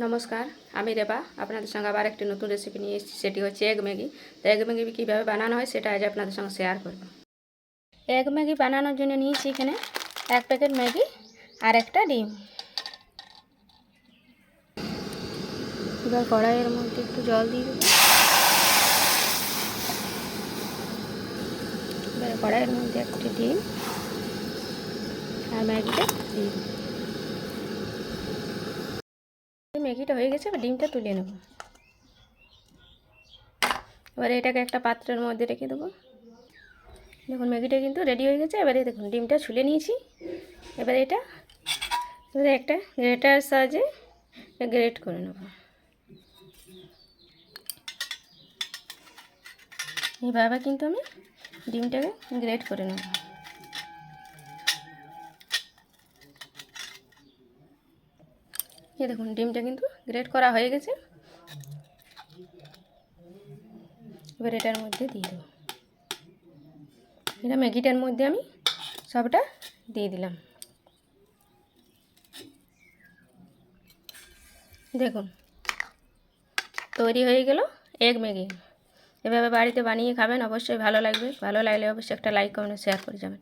নমস্কার, আমি রেবা। আপনাদের সঙ্গে আবার একটি নতুন রেসিপি নিয়ে এসেছি, সেটি হচ্ছে এগ ম্যাগি। তো এগ ম্যাগি কীভাবে বানানো হয় সেটা আজ আপনাদের সঙ্গে শেয়ার করব। এগ ম্যাগি বানানোর জন্য নিয়েছি এখানে 1 প্যাকেট ম্যাগি আর একটা ডিম। এবার কড়াইয়ের মধ্যে একটু জল দিয়ে দেবো। এবার কড়াইয়ের মধ্যে একটি ডিম আর ম্যাগিটা দিয়ে দেবো। ম্যাগিটা হয়ে গেছে, এবার ডিমটা তুলে নেব। এবার এটাকে একটা পাত্রের মধ্যে রেখে দেবো। দেখুন ম্যাগিটা কিন্তু রেডি হয়ে গেছে। এবারে দেখুন ডিমটা ছুলে নিয়েছি। এবারে এটা একটা গ্রেটার সাহায্যে গ্রেট করে নেব। এইভাবে কিন্তু আমি ডিমটাকে গ্রেট করে নেব। এই দেখুন ডিমটা কিন্তু গ্রেট করা হয়ে গেছে। এবার এটার মধ্যে দিয়ে দেবো। এটা ম্যাগিটার মধ্যে আমি সবটা দিয়ে দিলাম। দেখুন তৈরি হয়ে গেল এগ ম্যাগি। এভাবে বাড়িতে বানিয়ে খাবেন, অবশ্যই ভালো লাগবে। ভালো লাগলে অবশ্যই একটা লাইক কমেন্ট শেয়ার করে যাবেন।